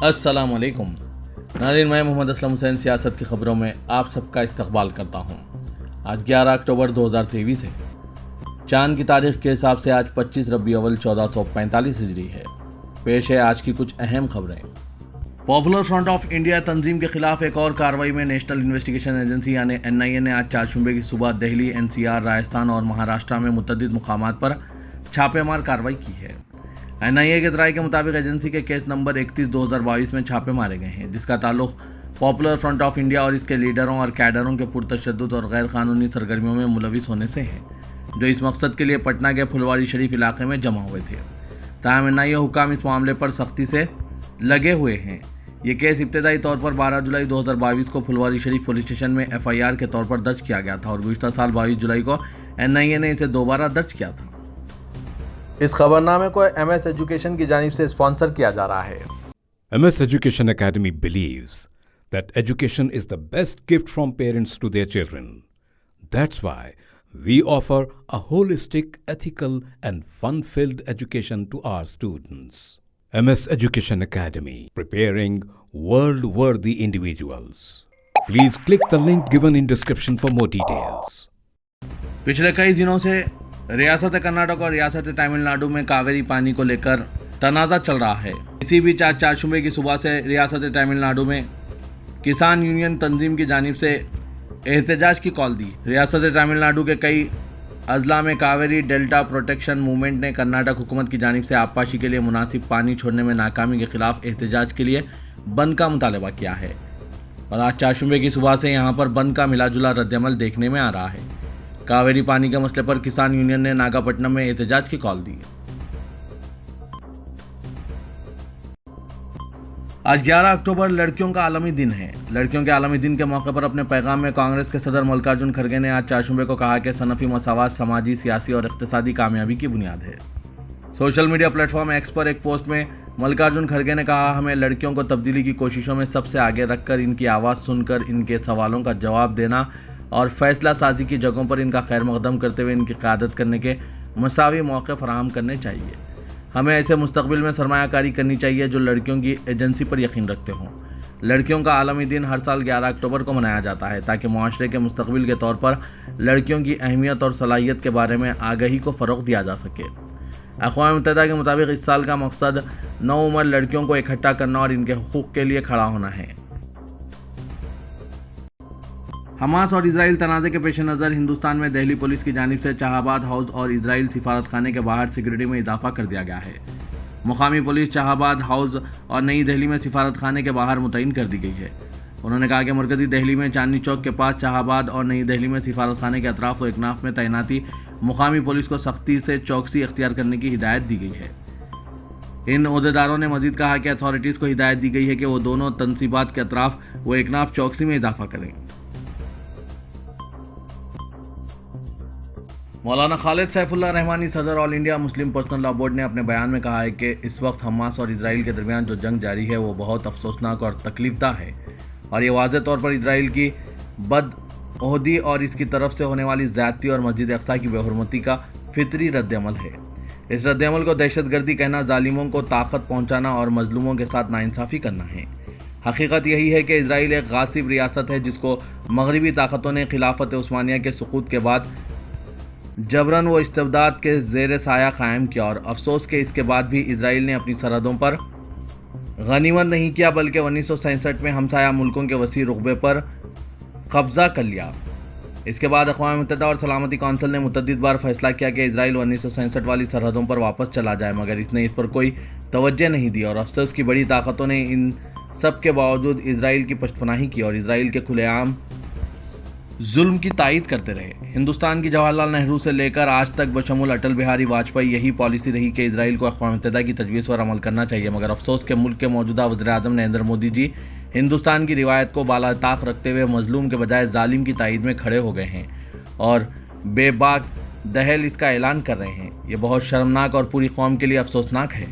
अस्सलाम वालेकुम नाज़रीन, मैं मोहम्मद असलम हुसैन सियासत की ख़बरों में आप सबका इस्तकबाल करता हूँ। आज 11 अक्टूबर 2023 है। चांद की तारीख के हिसाब से आज 25 रबी अव्वल 1445 हिजरी है। पेश है आज की कुछ अहम खबरें। पॉपुलर फ्रंट ऑफ इंडिया तंजीम के खिलाफ एक और कार्रवाई में नेशनल इन्वेस्टिगेशन एजेंसी यानी NIA ने आज चारशंबे की सुबह दिल्ली, NCR, राजस्थान और महाराष्ट्र में मुतअद्दिद मुकामात पर छापेमार कार्रवाई की है। NIA के राय के मुताबिक एजेंसी के केस नंबर 31/2022 में छापे मारे गए हैं, जिसका ताल्लुक पॉपुलर फ्रंट ऑफ इंडिया और इसके लीडरों और कैडरों के पुरतशद्दुद और गैर कानूनी सरगर्मियों में मुलविस होने से है, जो इस मकसद के लिए पटना के फुलवारी शरीफ इलाके में जमा हुए थे। ताहम NIA हुक्काम इस मामले पर सख्ती से लगे हुए हैं। ये केस इब्तदाई तौर पर 12 जुलाई 2022 को फुलवारी शरीफ पुलिस स्टेशन में FIR के तौर पर दर्ज किया गया था और गुज़िश्ता साल 22 जुलाई को NIA ने इसे दोबारा दर्ज किया था। इस खबरनामे को MS एजुकेशन की जानिब से स्पॉन्सर किया जा रहा है। MS Education Academy believes that education is the best gift from parents to their children. That's why we offer a holistic, ethical and fun-filled education to our students. MS Education Academy, preparing world-worthy individuals. Please click the link given in description for more details. पिछले कई दिनों से रियासत कर्नाटक और रियासत तमिलनाडु में कावेरी पानी को लेकर तनाज़ा चल रहा है। इसी बीच आज चारशंबे की सुबह से रियासत तमिलनाडु में किसान यूनियन तंजीम की जानिब से एहतजाज की कॉल दी। रियासत तमिलनाडु के कई अजला में कावेरी डेल्टा प्रोटेक्शन मूवमेंट ने कर्नाटक हुकूमत की जानिब से आबपाशी के लिए मुनासिब पानी छोड़ने में नाकामी के खिलाफ एहतजाज के लिए बंद का मुतालबा किया है और आज चारशंबे की सुबह से यहाँ पर बंद का मिला-जुला रद्दअमल देखने में आ रहा है। कावेरी पानी के मसले पर किसान यूनियन ने नागापट्टनम में एहतजाज की कॉल दी। आज 11 अक्टूबर लड़कियों का आलमी दिन है। लड़कियों के आलमी दिन के मौके पर अपने पैगाम में कांग्रेस के सदर मल्लिकार्जुन खड़गे ने आज चारशंबे को कहा कि सनफी मसावत समाजी, सियासी और इक़्तिसादी कामयाबी की बुनियाद है। सोशल मीडिया प्लेटफॉर्म X पर एक पोस्ट में मल्लिकार्जुन खड़गे ने कहा, हमें लड़कियों को तब्दीली की कोशिशों में सबसे आगे रखकर इनकी आवाज़ सुनकर इनके सवालों का जवाब देना और फैसला साजी की जगहों पर इनका खैर मकदम करते हुए इनकी क़यादत करने के मसावी मौके फराहम करने चाहिए। हमें ऐसे मुस्तकबिल में सरमायाकारी करनी चाहिए जो लड़कियों की एजेंसी पर यकीन रखते हों। लड़कियों का आलमी दिन हर साल 11 अक्टूबर को मनाया जाता है ताकि मुआशरे के मुस्तकबिल के तौर पर लड़कियों की अहमियत और सलाहियत के बारे में आगाही को फ़रोग़ दिया जा सके। अक़वाम मुत्तहिदा के मुताबिक इस साल का मकसद नौउम्र लड़कियों को इकट्ठा करना और इनके हुकूक़ के लिए खड़ा होना है। हमास और इजराइल तनाज़े के पेश नज़र हिंदुस्तान में दिल्ली पुलिस की जानिब से शाहाबाद हाउस और इजराइल सिफारत खाने के बाहर सिक्योरिटी में इजाफा कर दिया गया है। मुकामी पुलिस शाहाबाद हाउस और नई दिल्ली में सिफारत खाने के बाहर मुतय्यन कर दी गई है। उन्होंने कहा कि मरकज़ी दिल्ली में चांदनी चौक के पास शाहाबाद और नई दिल्ली में सिफारत खाने के अतराफ़ व इकनाफ़ में तैनाती मुकामी पुलिस को सख्ती से चौकसी इख्तियार करने की हिदायत दी गई है। इन ओहदेदारों ने मज़ीद कहा कि अथॉरिटीज़ को हिदायत दी गई है कि वो दोनों तनसीबात के अतराफ़ व इकनाफ़ चौकसी में इजाफा करें। मौलाना खालिद सैफुल्लाह रहमानी सदर all India Muslim personal law board ने अपने बयान में कहा है कि इस वक्त हमास और इजराइल के दरमियान जो जंग जारी है वो बहुत अफसोसनाक और तकलीफदा है और ये वाज़ेह तौर पर इजराइल की बदअहदी और इसकी तरफ से होने वाली ज़्यादती और मस्जिद अक़सा की बेहुरमती का फितरी रद्दअमल है। इस रद्दअमल को दहशतगर्दी कहना, जालिमों को ताकत पहुँचाना और मजलूमों के साथ नाइंसाफ़ी करना है। हकीकत यही है कि इजराइल एक गासिब रियासत है जिसको मगरबी ताकतों ने खिलाफत उस्मानिया के सुक़ूत के बाद जबरन व इस्तिबदाद के ज़ेर साया कायम किया और अफसोस के इसके बाद भी इजराइल ने अपनी सरहदों पर गनीमत नहीं किया बल्कि 1967 में हमसाया मुल्कों के वसी रुक़बे पर कब्ज़ा कर लिया। इसके बाद अक़वाम मुत्तहिदा और सलामती कौंसिल ने मुतअद्दिद बार फैसला किया कि इजराइल 1967 वाली सरहदों पर वापस चला जाए, मगर इसने इस पर कोई तवज्जो नहीं दी और अफसोस की बड़ी ताकतों ने इन सब के बावजूद इजराइल की पशपनाही की और इजराइल के खुलेआम जुल्म की तायीद करते रहे। हिंदुस्तान की जवाहरलाल नेहरू से लेकर आज तक बशमूल अटल बिहारी वाजपेयी यही पॉलिसी रही कि इजराइल को अक़वाम मुत्तहिदा की तजवीज़ पर अमल करना चाहिए, मगर अफसोस के मुल्क के मौजूदा वज़ीर-ए-आज़म नरेंद्र मोदी जी हिंदुस्तान की रिवायत को बालाताक रखते हुए मजलूम के बजाय जालिम की तायीद में खड़े हो गए हैं और बेबाक दहल इसका ऐलान कर रहे हैं। ये बहुत शर्मनाक और पूरी कौम के लिए अफसोसनाक है।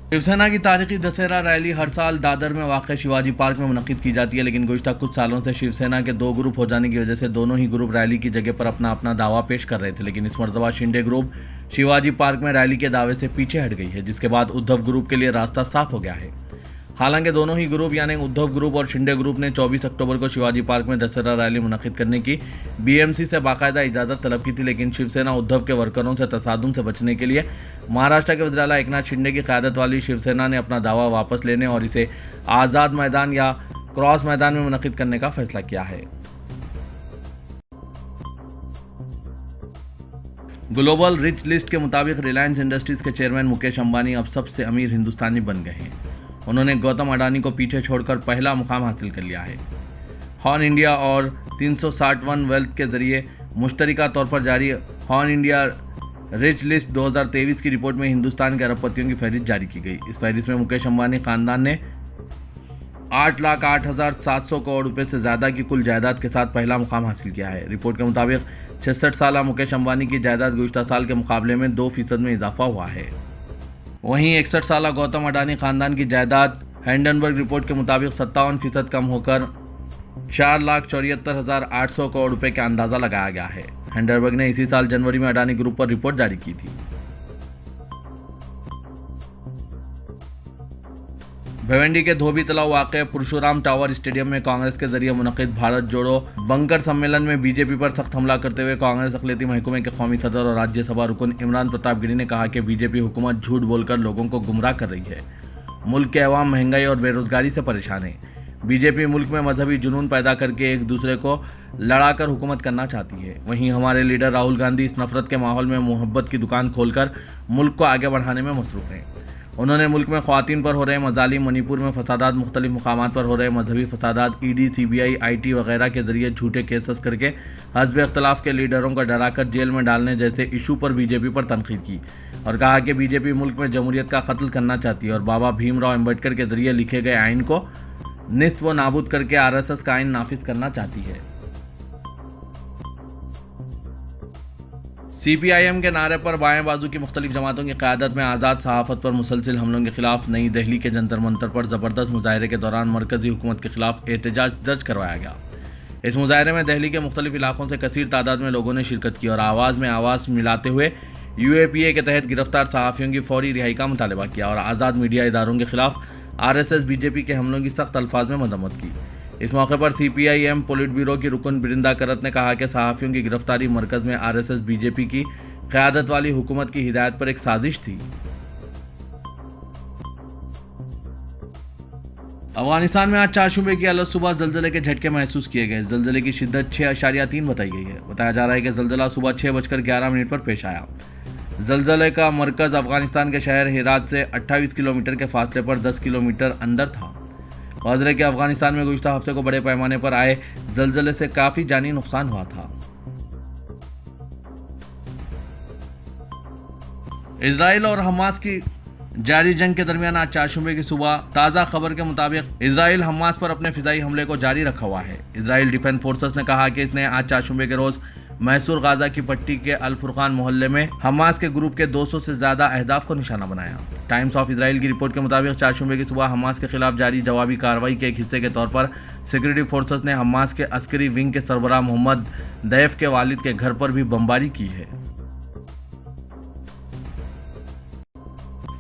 शिवसेना की तारीखी दशहरा रैली हर साल दादर में वाक़ शिवाजी पार्क में मुनक़िद की जाती है, लेकिन गुज़िश्ता कुछ सालों से शिवसेना के दो ग्रुप हो जाने की वजह से दोनों ही ग्रुप रैली की जगह पर अपना अपना दावा पेश कर रहे थे। लेकिन इस मरतबा शिंदे ग्रुप शिवाजी पार्क में रैली के दावे से पीछे हट गई है, जिसके बाद उद्धव ग्रुप के लिए रास्ता साफ हो गया है। हालांकि दोनों ही ग्रुप यानी उद्धव ग्रुप और शिंदे ग्रुप ने 24 अक्टूबर को शिवाजी पार्क में दशहरा रैली मुनक्किद करने की बीएमसी से बाकायदा इजाज़त तलब की थी, लेकिन शिवसेना उद्धव के वर्करों से तसादुम से बचने के लिए महाराष्ट्र के वज़ीर-ए-आला एकनाथ शिंदे की क़यादत वाली शिवसेना ने अपना दावा वापस लेने और इसे आज़ाद मैदान या क्रॉस मैदान में मुनक्किद करने का फैसला किया है। ग्लोबल रिच लिस्ट के मुताबिक रिलायंस इंडस्ट्रीज के चेयरमैन मुकेश अंबानी अब सबसे अमीर हिंदुस्तानी बन गए हैं। उन्होंने गौतम अडानी को पीछे छोड़कर पहला मुकाम हासिल कर लिया है। हॉर्न इंडिया और 361 वेल्थ के जरिए मुश्तरका तौर पर जारी हॉर्न इंडिया रिच लिस्ट 2023 की रिपोर्ट में हिंदुस्तान के अरबपतियों की फहरिस्त जारी की गई। इस फहरिस्त में मुकेश अंबानी खानदान ने 8,08,700 करोड़ रुपए से ज्यादा की कुल जायदाद के साथ पहला मुकाम हासिल किया है। रिपोर्ट के मुताबिक 66 साल मुकेश अंबानी की जायदाद गुज़िश्ता साल के मुकाबले में 2% में इजाफा हुआ है। वहीं 61 साल गौतम अडानी खानदान की जायदाद हैंडनबर्ग रिपोर्ट के मुताबिक 57% कम होकर 4,74,800 करोड़ रुपए का अंदाजा लगाया गया है। हैंडनबर्ग ने इसी साल जनवरी में अडानी ग्रुप पर रिपोर्ट जारी की थी। भिवंडी के धोबी तलाव वाक़े परशुराम टावर स्टेडियम में कांग्रेस के जरिए मुनक्किद भारत जोड़ो बंकर सम्मेलन में बीजेपी पर सख्त हमला करते हुए कांग्रेस अक़लियती महकमे के कौमी सदर और राज्यसभा रुकन इमरान प्रताप गिरी ने कहा कि बीजेपी हुकूमत झूठ बोलकर लोगों को गुमराह कर रही है। मुल्क के अवाम महंगाई और बेरोजगारी से परेशान है। बीजेपी मुल्क में मजहबी जुनून पैदा करके एक दूसरे को लड़ाकर हुकूमत करना चाहती है। वहीं हमारे लीडर राहुल गांधी इस नफरत के माहौल में मोहब्बत की दुकान खोलकर मुल्क को आगे बढ़ाने में मसरूफ़ हैं। उन्होंने मुल्क में ख़वातीन पर हो रहे मजालिम, मणिपुर में फसादात, मुख्तलिफ मकामात पर हो रहे मजहबी फसादात, ईडी, सीबीआई, आईटी वगैरह के जरिए झूठे केसेस करके हज़्ब इख्तलाफ के लीडरों को डराकर जेल में डालने जैसे इशू पर बीजेपी पर तनकीद की और कहा कि बीजेपी मुल्क में जमहूरियत का कत्ल करना चाहती है और बाबा भीमराव अम्बेडकर के जरिए लिखे गए आइन को निस्त व नाबूद करके आरएसएस का आइन नाफिज करना चाहती है। सीपीआईएम के नारे पर बाएं बाजू की मुख्तलिफ जमातों की क़यादत में आज़ाद सहाफ़त पर मुसलसिल हमलों के खिलाफ नई दिल्ली के जंतर मंतर पर ज़बरदस्त मुजाहरे के दौरान मरकज़ी हुकूमत के खिलाफ एहतजाज दर्ज करवाया गया। इस मुजाहरे में दिल्ली के मुख्तलिफ इलाकों से कसीर तादाद में लोगों ने शिरकत की और आवाज़ में आवाज़ मिलाते हुए यूएपीए के तहत गिरफ्तार सहाफ़ियों की फौरी रिहाई का मुतालबा किया और आज़ाद मीडिया इदारों के खिलाफ आरएसएस बीजेपी के हमलों की सख्त अल्फाज में मजम्मत की। इस मौके पर सीपीआईएम पोलिट ब्यूरो की रुकन बिरिंदा करत ने कहा कि सहाफ़ियों की गिरफ्तारी मरकज़ में आरएसएस बीजेपी की क़यादत वाली हुकूमत की हिदायत पर एक साजिश थी। अफगानिस्तान में आज 4 शूबे की अलग सुबह ज़लज़ले के झटके महसूस किए गए। ज़लज़ले की शिद्दत 6.3 बताई गई है। बताया जा रहा है कि ज़लज़ला सुबह 6:11 पर पेश आया। ज़लज़ले का मरकज़ अफगानिस्तान के शहर हेरात से 28 किलोमीटर के फासले पर 10 किलोमीटर अंदर था। वाज़ेह है कि अफगानिस्तान में गुज़िश्ता हफ्ते को बड़े पैमाने पर आए ज़लज़ले से काफ़ी जानी नुकसान हुआ था। इजराइल और हमास की जारी जंग के दरमियान आज 4 शूबे की सुबह ताज़ा खबर के मुताबिक इजराइल हमास पर अपने फिजाई हमले को जारी रखा हुआ है। इजराइल डिफेंस फोर्सेस ने कहा कि इसने आज 4 शूबे के रोज़ मैसूर गाजा की पट्टी के अल फुरकान मोहल्ले में हमास के ग्रुप के 200 से ज़्यादा अहदाफ को निशाना बनाया। टाइम्स ऑफ इजराइल की रिपोर्ट के मुताबिक 4 शूबे की सुबह हमास के खिलाफ जारी जवाबी कार्रवाई के एक हिस्से के तौर पर सिक्योरिटी फोर्सेस ने हमास के अस्करी विंग के सरबराह मोहम्मद दैफ के वालिद के घर पर भी बमबारी की है।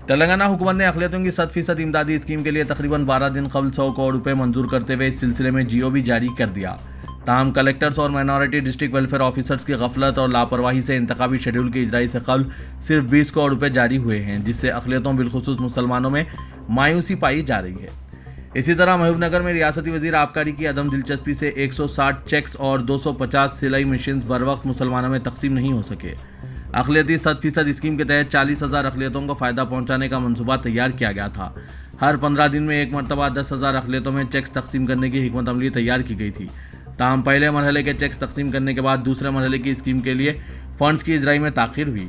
तेलंगाना हुकूमत ने अक़लियतों की 100% इमदादी स्कीम के लिए तकरीबन 12 दिन कबल 100 करोड़ रुपए मंजूर करते हुए इस सिलसिले में जीओ भी जारी कर दिया। ताहम कलेक्टर्स और माइनॉरिटी डिस्ट्रिक्ट वेलफेयर ऑफिसर्स की गफलत और लापरवाही से इंतखाबी शेड्यूल की इजराई से कबल सिर्फ 20 करोड़ रुपए जारी हुए हैं, जिससे अक़लियतों बिलखुसूस मुसलमानों में मायूसी पाई जा रही है। इसी तरह महबूबनगर में रियासती वजीर आबकारी की अदम दिलचस्पी से 160 चेक्स और 250 सिलाई मशीन बर वक्त मुसलमानों में तकसीम नहीं हो सके। अक़लियती 100% स्कीम के तहत 40,000 अक़लियतों को फ़ायदा पहुँचाने का मनसूबा तैयार किया गया था। हर 15 दिन में एक मरतबा 10,000 अक़लियतों में चेक्स तकसीम करने की हिकमत अमली तैयार की गई थी। ताहम पहले मरहले के चेक्स तकसीम करने के बाद दूसरे मरहले की स्कीम के लिए फ़ंड्स की इजराई में ताख़ीर हुई।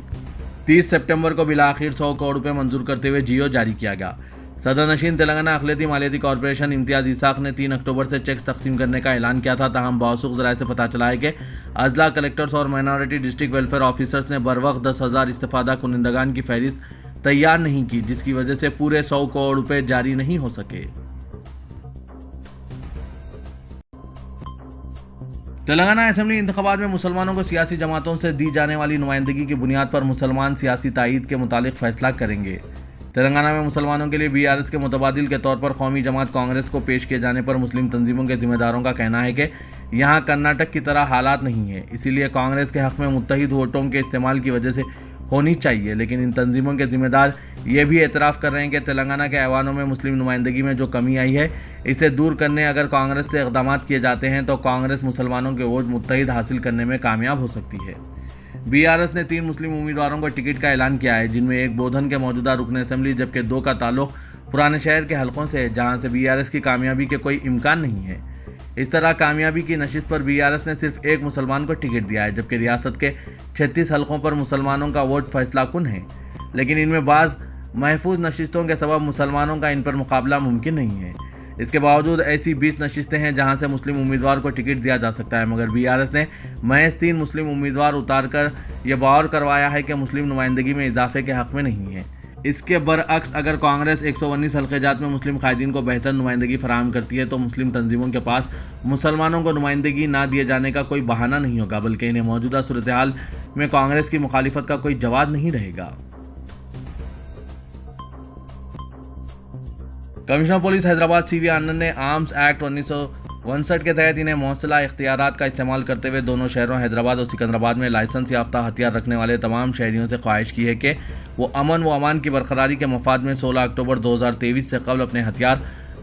30 सितंबर को बिलाखिर 100 करोड़ रुपये मंजूर करते हुए जीओ जारी किया गया। सदर नशीन तेलंगाना अक़लियती मालियाती कॉरपोरेशन इम्तियाज़ इसाक ने 3 अक्टूबर से चेक्स तकसीम करने का ऐलान किया था। ताहम बावसूख ज़राए से पता चला है कि अजला कलेक्टर्स और माइनॉरिटी डिस्ट्रिक्ट वेलफेयर ऑफिसर्स ने बर वक्त 10,000 इस्तिफ़ादा कुनिंदगान की फहरिस्त तैयार नहीं की, जिसकी वजह से पूरे 100 करोड़ रुपये जारी नहीं हो सके। تلنگانہ اسمبلی انتخابات میں مسلمانوں کو سیاسی جماعتوں سے دی جانے والی نمائندگی کی بنیاد پر مسلمان سیاسی تائید کے متعلق فیصلہ کریں گے۔ تلنگانہ میں مسلمانوں کے لیے BRS کے متبادل کے طور پر قومی جماعت کانگریس کو پیش کیے جانے پر مسلم تنظیموں کے ذمہ داروں کا کہنا ہے کہ یہاں کرناٹک کی طرح حالات نہیں ہیں، اسی لیے کانگریس کے حق میں متحد ووٹوں کے استعمال کی وجہ سے ہونی چاہیے، لیکن ان تنظیموں کے ذمہ دار یہ بھی اعتراف کر رہے ہیں کہ تلنگانہ کے ایوانوں میں مسلم نمائندگی میں جو کمی آئی ہے اسے دور کرنے اگر کانگریس سے اقدامات کیے جاتے ہیں تو کانگریس مسلمانوں کے ووٹ متحد حاصل کرنے میں کامیاب ہو سکتی ہے۔ BRS نے 3 مسلم امیدواروں کو ٹکٹ کا اعلان کیا ہے، جن میں ایک بودھن کے موجودہ رکن اسمبلی جبکہ 2 کا تعلق پرانے شہر کے حلقوں سے ہے جہاں سے BRS کی کامیابی کے کوئی امکان نہیں ہے۔ اس طرح کامیابی کی نشست پر BRS نے صرف ایک مسلمان کو ٹکٹ دیا ہے، جبکہ ریاست کے 36 حلقوں پر مسلمانوں کا ووٹ فیصلہ کن ہے، لیکن ان میں بعض محفوظ نشستوں کے سبب مسلمانوں کا ان پر مقابلہ ممکن نہیں ہے۔ اس کے باوجود ایسی 20 نشستیں ہیں جہاں سے مسلم امیدوار کو ٹکٹ دیا جا سکتا ہے، مگر BRS نے محض 3 مسلم امیدوار اتار کر یہ باور کروایا ہے کہ مسلم نمائندگی میں اضافے کے حق میں نہیں ہے۔ اس کے برعکس اگر کانگریس 119 حلقہ جات میں مسلم قائدین کو بہتر نمائندگی فراہم کرتی ہے تو مسلم تنظیموں کے پاس مسلمانوں کو نمائندگی نہ دیے جانے کا کوئی بہانہ نہیں ہوگا، بلکہ انہیں موجودہ صورتحال میں کانگریس کی مخالفت کا کوئی جواز نہیں رہے گا۔ کمشنر پولیس حیدرآباد CV آنند نے آرمز ایکٹ 1959 کے تحت انہیں مسلح اختیارات کا استعمال کرتے ہوئے دونوں شہروں حیدرآباد اور سکندرآباد میں لائسنس یافتہ ہتھیار رکھنے والے تمام شہریوں سے خواہش کی ہے کہ وہ امن و امان کی برقراری کے مفاد میں 16 اکتوبر 2023 سے قبل اپنے ہتھیار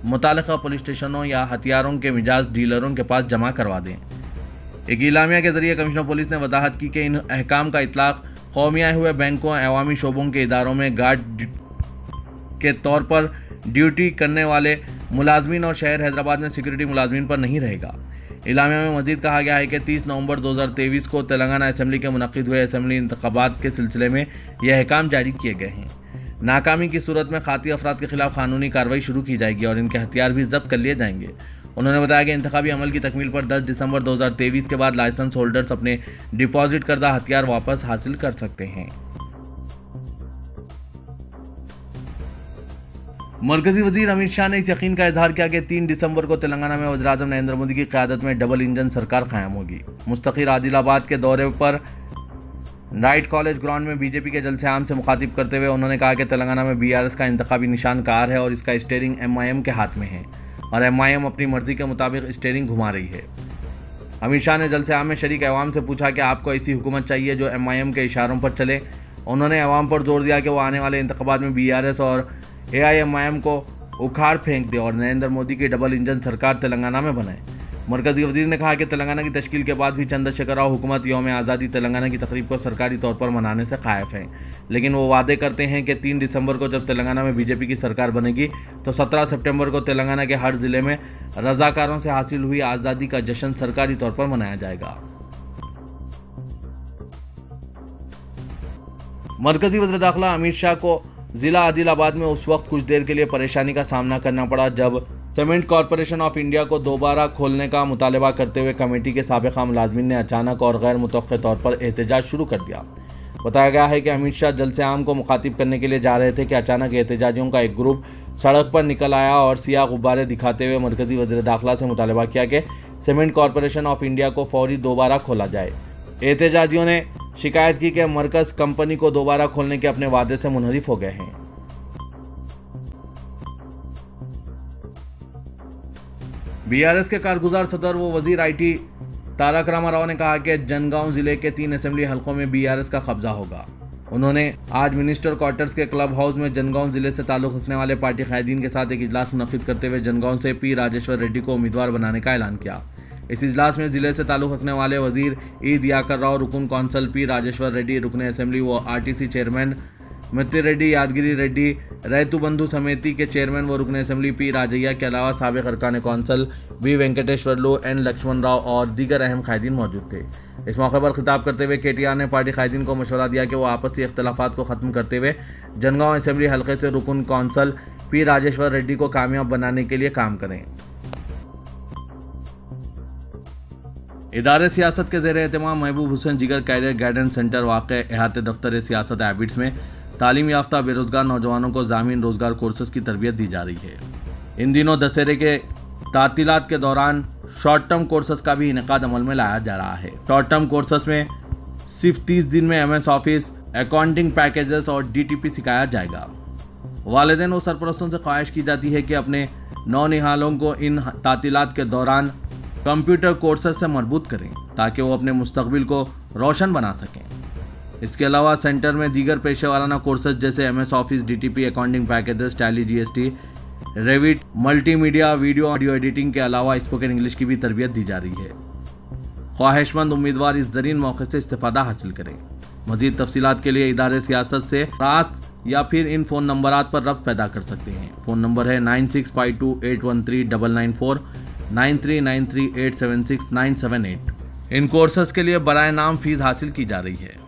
متعلقہ پولیس اسٹیشنوں یا ہتھیاروں کے مجاز ڈیلروں کے پاس جمع کروا دیں۔ ایک اعلامیہ کے ذریعے کمشنر پولیس نے وضاحت کی کہ ان احکام کا اطلاق قومیائے ہوئے بینکوں، عوامی شعبوں کے اداروں میں گارڈ کے طور پر ڈیوٹی کرنے والے ملازمین اور شہر حیدرآباد میں سیکورٹی ملازمین پر نہیں رہے گا۔ اعلامیہ میں مزید کہا گیا ہے کہ 30 نومبر 2023 کو تلنگانہ اسمبلی کے منعقد ہوئے اسمبلی انتخابات کے سلسلے میں یہ احکام جاری کیے گئے ہیں۔ ناکامی کی صورت میں خاطی افراد کے خلاف قانونی کارروائی شروع کی جائے گی اور ان کے ہتھیار بھی ضبط کر لیے جائیں گے۔ انہوں نے بتایا کہ انتخابی عمل کی تکمیل پر 10 دسمبر 2023 کے بعد لائسنس ہولڈرز اپنے ڈپازٹ کردہ ہتھیار واپس حاصل کر سکتے ہیں۔ مرکزی وزیر امت شاہ نے اس یقین کا اظہار کیا کہ 3 دسمبر کو تلنگانہ میں وزیراعظم نریندر مودی کی قیادت میں ڈبل انجن سرکار قائم ہوگی۔ مستقر عادل آباد کے دورے پر رائٹ کالج گراؤنڈ میں BJP کے جلسے عام سے مخاطب کرتے ہوئے انہوں نے کہا کہ تلنگانہ میں BRS کا انتخابی نشان کار ہے اور اس کا اسٹیئرنگ MIM کے ہاتھ میں ہے اور MIM اپنی مرضی کے مطابق اسٹیئرنگ گھما رہی ہے۔ امت شاہ نے جلسے عام میں شریک عوام سے پوچھا کہ آپ کو ایسی حکومت چاہیے جو MIM کے اشاروں پر چلے۔ انہوں نے عوام پر زور دیا کہ وہ آنے والے انتخابات میں BRS اور AIMIM کو اکھاڑ پھینک دے اور نریندر مودی کی ڈبل انجن سرکار تلنگانہ میں بنائے۔ مرکزی وزیر نے کہا کہ تلنگانہ کی تشکیل کے بعد بھی چندرشیکھر راؤ حکومت یوم آزادی تلنگانہ کی تقریب کو سرکاری طور پر منانے سے قائف ہے، لیکن وہ وعدے کرتے ہیں کہ 3 دسمبر کو جب تلنگانہ میں BJP کی سرکار بنے گی تو 17 سپٹمبر کو تلنگانہ کے ہر ضلع میں رضاکاروں سے حاصل ہوئی آزادی کا جشن سرکاری طور پر منایا جائے گا۔ مرکزی وزیر داخلہ امت شاہ کو ضلع عادل آباد میں اس وقت کچھ دیر کے لیے پریشانی کا سامنا کرنا پڑا جب سیمنٹ کارپوریشن آف انڈیا کو دوبارہ کھولنے کا مطالبہ کرتے ہوئے کمیٹی کے سابقہ ملازمین نے اچانک اور غیر متوقع طور پر احتجاج شروع کر دیا۔ بتایا گیا ہے کہ امت شاہ جلسے عام کو مخاطب کرنے کے لیے جا رہے تھے کہ اچانک احتجاجیوں کا ایک گروپ سڑک پر نکل آیا اور سیاہ غبارے دکھاتے ہوئے مرکزی وزیر داخلہ سے مطالبہ کیا کہ سیمنٹ کارپوریشن آف انڈیا کو فوری دوبارہ کھولا جائے۔ احتجاجیوں نے شکایت کی کہ مرکز کمپنی کو دوبارہ کھولنے کے اپنے وعدے سے منحرف ہو گئے ہیں۔ BRS کے کارگزار صدر و وزیر IT تارک راما راؤ نے کہا کہ جنگاؤں ضلع کے 3 اسمبلی حلقوں میں BRS کا قبضہ ہوگا۔ انہوں نے آج منسٹر کوارٹرز کے کلب ہاؤس میں جنگاؤں ضلع سے تعلق رکھنے والے پارٹی قائدین کے ساتھ ایک اجلاس منعقد کرتے ہوئے جنگاؤں سے P راجیشور ریڈی کو امیدوار بنانے کا اعلان کیا۔ اس اجلاس میں ضلع سے تعلق رکھنے والے وزیر E دیاکر راؤ، رکن کونسل P راجیشور ریڈی، رکن اسمبلی و RTC چیئرمین متر ریڈی یادگیری ریڈی، ریتو بندھو سمیتی کے چیئرمین و رکن اسمبلی P راجیہ کے علاوہ سابق ارکان council B Venkateshwarlu, N Lakshman Rao اور دیگر اہم قائدین موجود تھے۔ اس موقع پر خطاب کرتے ہوئے KTR نے پارٹی قائدین کو مشورہ دیا کہ وہ آپسی اختلافات کو ختم کرتے ہوئے جنگاؤں اسمبلی حلقے سے رکن کونسل P راجیشور ریڈی کو کامیاب بنانے کے لیے کام کریں۔ ادارے سیاست کے زیر اہتمام محبوب حسین جگر کیریئر گائیڈنس سینٹر واقع احاطے دفتر سیاست ایبٹس میں تعلیم یافتہ بے روزگار نوجوانوں کو ضامن روزگار کورسز کی تربیت دی جا رہی ہے۔ ان دنوں دسہرے کے تعطیلات کے دوران शॉर्ट टर्म कोर्सेज का भी इनेकाद अमल में लाया जा रहा है। शॉर्ट टर्म कोर्सेज में सिर्फ 30 दिन में MS ऑफिस, अकाउंटिंग पैकेजेस और DTP सिखाया जाएगा। वालिदैन व सरपरस्तों से ख्वाहिश की जाती है कि अपने नौनिहालों को इन तातीलात के दौरान कंप्यूटर कोर्सेज से मरबूत करें ताकि वो अपने मुस्तकबिल को रोशन बना सकें। इसके अलावा सेंटर में दीगर पेशे वाराना कोर्सेज जैसे MS office, DTP, accounting packages, tally, GST, Revit, multimedia, video audio editing के अलावा स्पोकन इंग्लिश की भी तरबियत दी जा रही है। ख्वाहिशमंद उम्मीदवार इस ज़रीन मौके से इस्तेफादा हासिल करें। मज़ीद तफसीलात के लिए इदारे सियासत से रास्त या फिर इन फ़ोन नंबरात पर रब्त पैदा कर सकते हैं। फ़ोन नंबर है 9652813994, 9393876978। इन कोर्सेज के लिए बराए नाम फ़ीस हासिल की जा रही है।